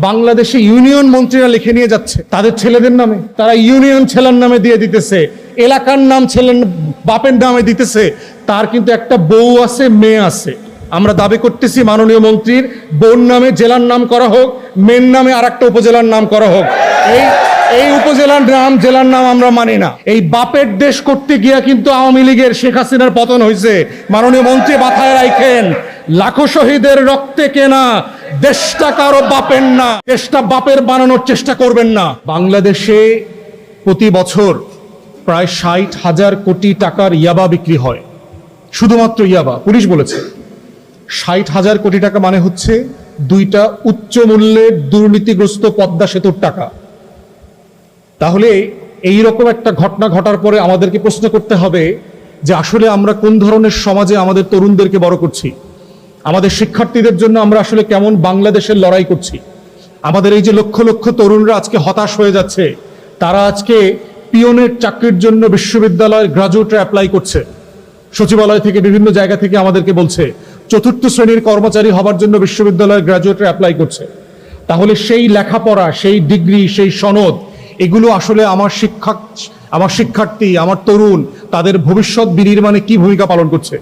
বাংলাদেশে ইউনিয়ন মন্ত্রীরা লিখে নিয়ে যাচ্ছে তাদের ছেলেদের নামে, তারা ইউনিয়ন ছেলের নামে দিয়ে দিতেছে, এলাকার নাম ছেলের বাপের নামে দিতেছে। তার কিন্তু একটা বউ আছে, মেয়ে আছে। আমরা দাবি করতেছি মাননীয় মন্ত্রীর বোন নামে জেলার নাম করা হোক, মেয়ের নামে আর একটা উপজেলার নাম করা হোক। এই উপজেলার নাম জেলার নাম আমরা মানি না। এই বাপের দেশ করতে গিয়া কিন্তু আওয়ামী লীগের শেখ হাসিনার পতন হয়েছে। মাননীয় মন্ত্রী মাথায় রাখেন, লাখো শহীদের রক্তে কেনা দেশটা কারো বাপের না, দেশটা বাপের বানানোর চেষ্টা করবেন না। বাংলাদেশে প্রতি বছর প্রায় 60,000 কোটি টাকার ইয়াবা বিক্রি হয়, শুধুমাত্র ইয়াবা। পুলিশ বলেছে 60,000 কোটি টাকা মানে হচ্ছে 2টা উচ্চ মূল্যের দুর্নীতিগ্রস্ত পদ্মা সেতুর টাকা। তাহলে এই রকম একটা ঘটনা ঘটার পরে আমাদেরকে প্রশ্ন করতে হবে যে আসলে আমরা কোন ধরনের সমাজে আমাদের তরুণদেরকে বড় করছি, আমাদের শিক্ষার্থীদের জন্য আমরা আসলে কেমন বাংলাদেশের লড়াই করছি। আমাদের এই যে লক্ষ লক্ষ তরুণরা আজকে হতাশ হয়ে যাচ্ছে, তারা আজকে পিয়নের চাকরির জন্য বিশ্ববিদ্যালয়ের গ্রাজুয়েটরা অ্যাপ্লাই করছে, সচিবালয় থেকে বিভিন্ন জায়গা থেকে আমাদেরকে বলছে 4র্থ শ্রেণীর কর্মচারী হবার জন্য বিশ্ববিদ্যালয়ের গ্রাজুয়েটরা অ্যাপ্লাই করছে। তাহলে সেই লেখাপড়া, সেই ডিগ্রি, সেই সনদ, এগুলো আসলে আমার শিক্ষার্থী, আমার তরুণ, তাদের ভবিষ্যৎ বিনির্মাণে কি ভূমিকা পালন করছে।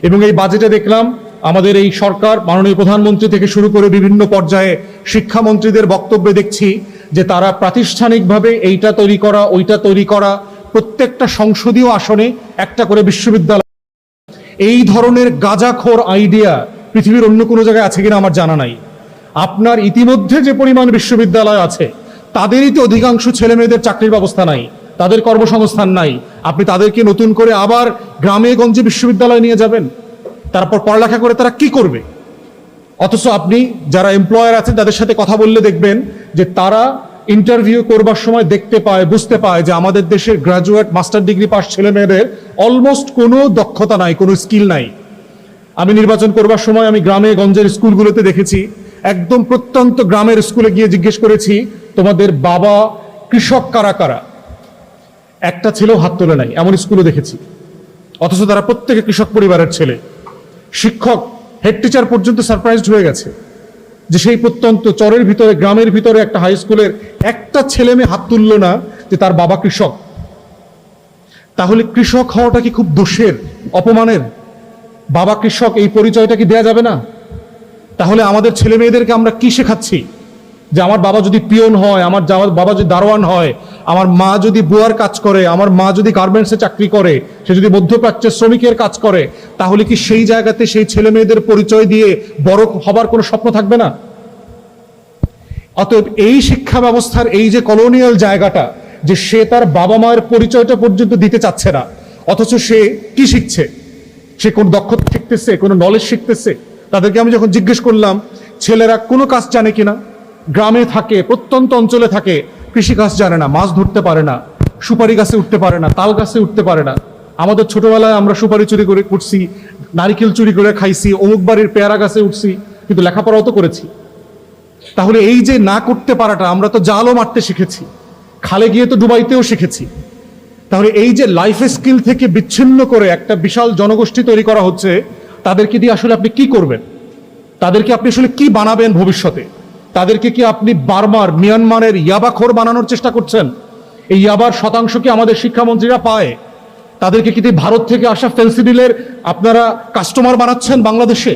এবং এই বাজেটে দেখলাম আমাদের এই সরকার, মাননীয় প্রধানমন্ত্রী থেকে শুরু করে বিভিন্ন পর্যায়ে শিক্ষামন্ত্রীদের বক্তব্যে দেখছি যে তারা প্রাতিষ্ঠানিকভাবে এইটা তৈরি করা, ওইটা তৈরি করা, প্রত্যেকটা সংসদীয় আসনে একটা করে বিশ্ববিদ্যালয়। এই ধরনের গাঁজাখোর আইডিয়া পৃথিবীর অন্য কোনো জায়গায় আছে কিনা আমার জানা নাই। আপনার ইতিমধ্যে যে পরিমাণ বিশ্ববিদ্যালয় আছে, তাদেরই তো অধিকাংশ ছেলে মেয়েদের চাকরির ব্যবস্থা নাই, তাদের কর্মসংস্থান নাই। আপনি তাদেরকে নতুন করে আবার গ্রামে গঞ্জে বিশ্ববিদ্যালয় নিয়ে যাবেন, তারপর পড়ালেখা করে তারা কি করবে? অথচ আপনি যারা এমপ্লয়ার আছেন তাদের সাথে কথা বললে দেখবেন যে তারা ইন্টারভিউ করবার সময় দেখতে পায়, বুঝতে পায় যে আমাদের দেশের গ্রাজুয়েট, মাস্টার ডিগ্রি পাস ছেলে মেয়েদের অলমোস্ট কোনো দক্ষতা নাই, কোনো স্কিল নাই। আমি নির্বাচন করবার সময় আমি গ্রামে গঞ্জের স্কুলগুলোতে দেখেছি, একদম প্রত্যন্ত গ্রামের স্কুলে গিয়ে জিজ্ঞেস করেছি তোমাদের বাবা কৃষক কারা কারা, একটা ছেলেও হাত তোলে নাই, এমন স্কুলে দেখেছি। অথচ তারা প্রত্যেকে কৃষক পরিবারের ছেলে। শিক্ষক, হেড টিচার পর্যন্ত সারপ্রাইজড হয়ে গেছে যে সেই প্রত্যন্ত চরের ভিতরে, গ্রামের ভিতরে একটা হাই স্কুলের একটা ছেলে মেয়ে হাত তুলল না যে তার বাবা কৃষক। তাহলে কৃষক হওয়াটা কি খুব দোষের, অপমানের? বাবা কৃষক, এই পরিচয়টা কি দেয়া যাবে না? তাহলে আমাদের ছেলে মেয়েদেরকে আমরা কি শেখাচ্ছি? যে আমার বাবা যদি পিয়ন হয়, আমার বাবা যদি দারোয়ান হয়, আমার মা যদি বুয়ার কাজ করে, আমার মা যদি গার্মেন্টসে চাকরি করে, সে যদি মধ্যপ্রাচ্যের শ্রমিকের কাজ করে, তাহলে কি সেই জায়গাতে সেই ছেলে মেয়েদের পরিচয় দিয়ে বড় হবার কোনো স্বপ্ন থাকবে না? অতএব এই শিক্ষা ব্যবস্থার এই যে কলোনিয়াল জায়গাটা, যে সে তার বাবা মায়ের পরিচয়টা পর্যন্ত দিতে চাচ্ছে না, অথচ সে কি শিখছে? সে কোন দক্ষতা শিখতেছে, কোনো নলেজ শিখতেছে? তাদেরকে আমি যখন জিজ্ঞেস করলাম ছেলেরা কোনো কাজ জানে কিনা, গ্রামে থাকে, প্রত্যন্ত অঞ্চলে থাকে, কৃষি কাজ জানে না, মাছ ধরতে পারে না, সুপারি গাছে উঠতে পারে না, তাল গাছে উঠতে পারে না। আমাদের ছোটবেলায় আমরা সুপারি চুরি করে উঠছি, নারিকেল চুরি করে খাইছি, অমুক বাড়ির পেয়ারা গাছে উঠছি, কিন্তু লেখাপড়াও তো করেছি। তাহলে এই যে না করতে পারাটা, আমরা তো জালও মারতে শিখেছি, খালে গিয়ে তো ডুবাইতেও শিখেছি। তাহলে এই যে লাইফ স্কিল থেকে বিচ্ছিন্ন করে একটা বিশাল জনগোষ্ঠী তৈরি করা হচ্ছে, তাদেরকে দিয়ে আসলে আপনি কি করবেন? তাদেরকে আপনি আসলে কি বানাবেন ভবিষ্যতে? তাদেরকে কি আপনি বার্মার, মিয়ানমারের ইয়াবাখোর বানানোর চেষ্টা করছেন? এই ইয়াবার শতাংশ কি আমাদের শিক্ষামন্ত্রীরা পায়? তাদেরকে কি ভারত থেকে আসা ফেন্সিডিলের আপনারা কাস্টমার বানাচ্ছেন বাংলাদেশে?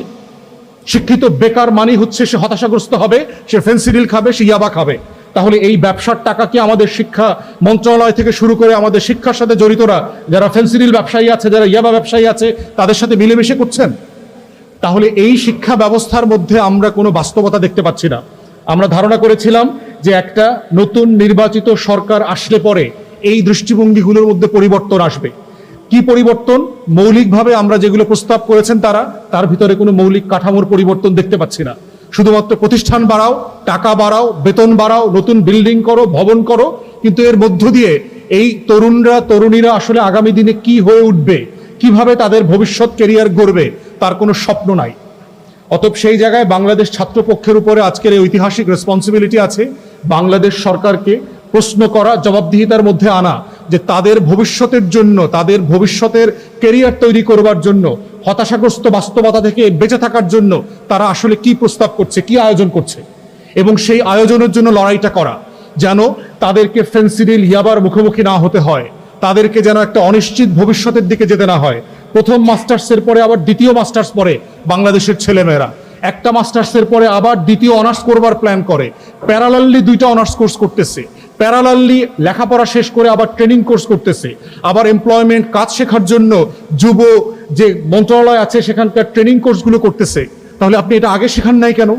শিক্ষিত বেকার মানি হচ্ছে সে হতাশাগ্রস্ত হবে, সে ফেন্সিডিল খাবে, সে ইয়াবা খাবে। তাহলে এই ব্যবসার টাকা কি আমাদের শিক্ষা মন্ত্রণালয় থেকে শুরু করে আমাদের শিক্ষার সাথে জড়িতরা, যারা ফেন্সিডিল ব্যবসায়ী আছে, যারা ইয়াবা ব্যবসায়ী আছে, তাদের সাথে মিলেমিশে করছেন? তাহলে এই শিক্ষা ব্যবস্থার মধ্যে আমরা কোনো বাস্তবতা দেখতে পাচ্ছি না। আমরা ধারণা করেছিলাম যে একটা নতুন নির্বাচিত সরকার আসলে পরে এই দৃষ্টিভঙ্গিগুলোর মধ্যে পরিবর্তন আসবে। কি পরিবর্তন? মৌলিকভাবে আমরা যেগুলো প্রস্তাব করেছেন তার ভিতরে কোনো মৌলিক কাঠামোর পরিবর্তন দেখতে পাচ্ছি না। শুধুমাত্র প্রতিষ্ঠান বাড়াও, টাকা বাড়াও, বেতন বাড়াও, নতুন বিল্ডিং করো, ভবন করো, কিন্তু এর মধ্য দিয়ে এই তরুণীরা আসলে আগামী দিনে কি হয়ে উঠবে, কিভাবে তাদের ভবিষ্যৎ কেরিয়ার গড়বে, তার কোনো স্বপ্ন নাই। অতএব সেই জায়গায় বাংলাদেশ ছাত্রপক্ষের উপরে আজকের এই ঐতিহাসিক রেসপন্সিবিলিটি আছে বাংলাদেশ সরকারকে প্রশ্ন করা, জবাবদিহিতার মধ্যে আনা, যে তাদের ভবিষ্যতের জন্য, তাদের ভবিষ্যতের কেরিয়ার তৈরি করবার জন্য, হতাশাগ্রস্ত বাস্তবতা থেকে বেঁচে থাকার জন্য তারা আসলে কি প্রস্তাব করছে, কি আয়োজন করছে। এবং সেই আয়োজনের জন্য লড়াইটা করা, যেন তাদেরকে ফেন্সিডিল ইয়াবার মুখোমুখি না হতে হয়, তাদেরকে যেন একটা অনিশ্চিত ভবিষ্যতের দিকে যেতে না হয়। প্রথম মাস্টার্সের পরে আবার দ্বিতীয় মাস্টার্স পরে বাংলাদেশের ছেলেমেয়েরা, একটা মাস্টার্সের পরে আবার দ্বিতীয় অনার্স করবার প্ল্যান করে, প্যারালালি দুইটা অনার্স কোর্স করতেছে, প্যারালালি লেখাপড়া শেষ করে আবার ট্রেনিং কোর্স করতেছে, আবার এমপ্লয়মেন্ট কাজ শেখার জন্য যুব যে মন্ত্রণালয় আছে সেখানকার ট্রেনিং কোর্সগুলো করতেছে। তাহলে আপনি এটা আগে শেখান নাই কেন?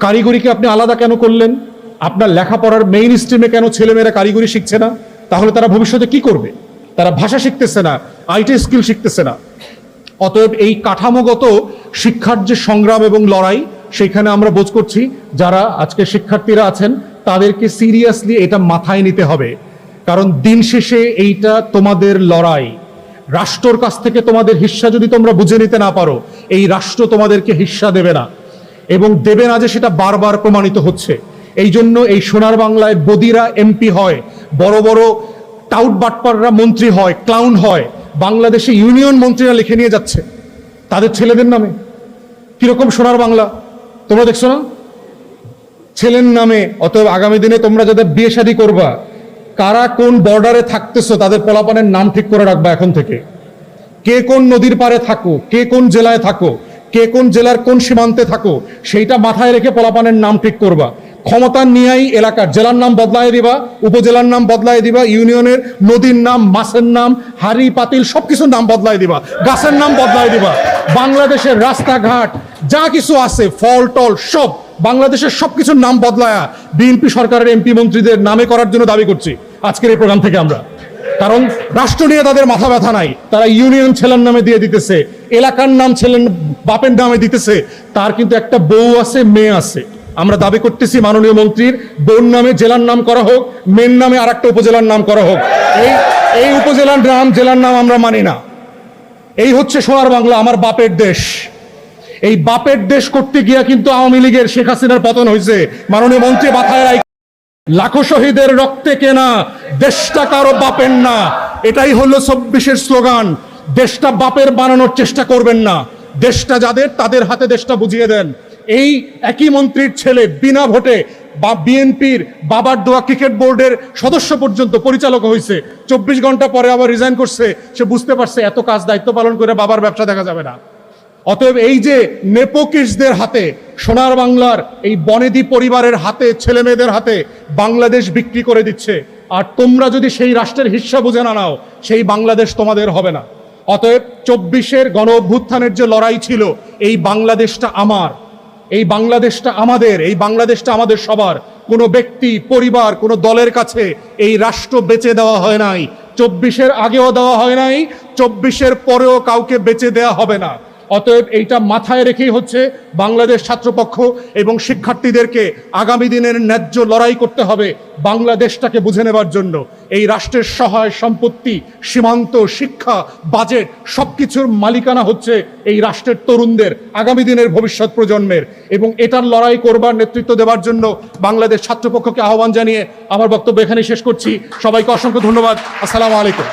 কারিগরিকে আপনি আলাদা কেন করলেন? আপনার লেখাপড়ার মেইন স্ট্রিমে কেন ছেলেমেয়েরা কারিগরি শিখছে না? তাহলে তারা ভবিষ্যতে কি করবে? তারা ভাষা শিখতেছে না, আইটি স্কিল শিখতেছে না। অতএব এই কাঠামোগত শিক্ষার যে সংগ্রাম এবং লড়াই, সেখানে আমরা বোধ করছি যারা আজকে শিক্ষার্থীরা আছেন তাদেরকে সিরিয়াসলি এটা মাথায় নিতে হবে। কারণ দিন শেষে এইটা তোমাদের লড়াই। রাষ্ট্রর কাছ থেকে তোমাদের হিস্সা যদি তোমরা বুঝে নিতে না পারো, এই রাষ্ট্র তোমাদেরকে হিস্সা দেবে না, এবং দেবে না যে সেটা বারবার প্রমাণিত হচ্ছে। এই জন্য এই সোনার বাংলায় বদিরা এমপি হয়, বড় বড় টাউট বাটপাররা মন্ত্রী হয়, ক্লাউন হয়, বাংলাদেশে ইউনিয়ন মন্ত্রীরা লিখে নিয়ে যাচ্ছে তাদের ছেলেদের নামে। কিরকম সোনার বাংলা তোমরা দেখছো না? ছেলের নামে। অতএব আগামী দিনে তোমরা যাদের বিয়ে শাদী করবা, কারা কোন বর্ডারে থাকতেছো তাদের পোলাপানের নাম ঠিক করে রাখবা এখন থেকে। কে কোন নদীর পারে থাকো, কে কোন জেলায় থাকো, কে কোন জেলার কোন সীমান্তে থাকো, সেইটা মাথায় রেখে পোলাপানের নাম ঠিক করবা। ক্ষমতা নিয়েই এলাকার জেলার নাম বদলায় দিবা, উপজেলার নাম বদলায় দিবা, ইউনিয়নের নদীর নাম, মাছের নাম, হাড়ি পাতিল সবকিছুর নাম বদলায় দিবা, গাছের নাম বদলায় দিবা। বাংলাদেশের রাস্তাঘাট যা কিছু আছে, ফল টল সব বাংলাদেশের সবকিছুর নাম বদলায়া বিএনপি সরকারের এমপি মন্ত্রীদের নামে করার জন্য দাবি করছি আজকের এই প্রোগ্রাম থেকে আমরা। কারণ রাষ্ট্র নিয়ে তাদের মাথা ব্যথা নাই, তারা ইউনিয়ন ছেলের নামে দিয়ে দিতেছে, এলাকার নাম ছেলের বাপের নামে দিতেছে। তার কিন্তু একটা বউ আছে, মেয়ে আছে। আমরা দাবি করতেছি মাননীয় মন্ত্রীর বউর নামে জেলার নাম করা হোক, মেয়ের নামে আর একটা উপজেলার নাম করা হোক। এই উপজেলার নাম, জেলার নাম আমরা মানি না। এই হচ্ছে সোনার বাংলা, আমার বাপের দেশ। এই বাপের দেশ করতে গিয়া কিন্তু আওয়ামী লীগের শেখ হাসিনার পতন হয়েছে। মাননীয় মন্ত্রী মাথায় রাখ, লাখো শহীদের রক্তে কেনা দেশটা কারো বাপের না, এটাই হলো ২৪-এর স্লোগান। দেশটা বাপের বানানোর চেষ্টা করবেন না, দেশটা যাদের তাদের হাতে দেশটা বুঝিয়ে দেন। এই একই মন্ত্রীর ছেলে বিনা ভোটে বা বিএনপির বাবার দোয়া ক্রিকেট বোর্ডের সদস্য পর্যন্ত পরিচালক হয়েছে, ২৪ ঘন্টা পরে আবার রিজাইন করছে। সে বুঝতে পারছে এত কাজ দায়িত্ব পালন করে বাবার ব্যবসা দেখা যাবে না। অতএব এই যে নেপোকিসদের হাতে, সোনার বাংলার এই বনেদি পরিবারের হাতে, ছেলে মেয়েদের হাতে বাংলাদেশ বিক্রি করে দিচ্ছে। আর তোমরা যদি সেই রাষ্ট্রের হিস্সা বুঝে না নাও, সেই বাংলাদেশ তোমাদের হবে না। অতএব ২৪-এর গণ অভ্যুত্থানের যে লড়াই ছিল, এই বাংলাদেশটা আমার, এই বাংলাদেশটা আমাদের, এই বাংলাদেশটা আমাদের সবার। কোনো ব্যক্তি, পরিবার, কোনো দলের কাছে এই রাষ্ট্র বেচে দেওয়া হয় নাই। ২৪-এর আগেও দেওয়া হয় নাই, ২৪-এর পরেও কাউকে বেচে দেওয়া হবে না। অতএব এইটা মাথায় রেখেই হচ্ছে বাংলাদেশ ছাত্রপক্ষ এবং শিক্ষার্থীদেরকে আগামী দিনের ন্যায্য লড়াই করতে হবে বাংলাদেশটাকে বুঝে নেবার জন্য। এই রাষ্ট্রের সহায় সম্পত্তি, সীমান্ত, শিক্ষা, বাজেট সবকিছুর মালিকানা হচ্ছে এই রাষ্ট্রের তরুণদের, আগামী দিনের ভবিষ্যৎ প্রজন্মের। এবং এটার লড়াই করবার নেতৃত্ব দেওয়ার জন্য বাংলাদেশ ছাত্রপক্ষকে আহ্বান জানিয়ে আমার বক্তব্য এখানেই শেষ করছি। সবাইকে অসংখ্য ধন্যবাদ। আসসালামু আলাইকুম।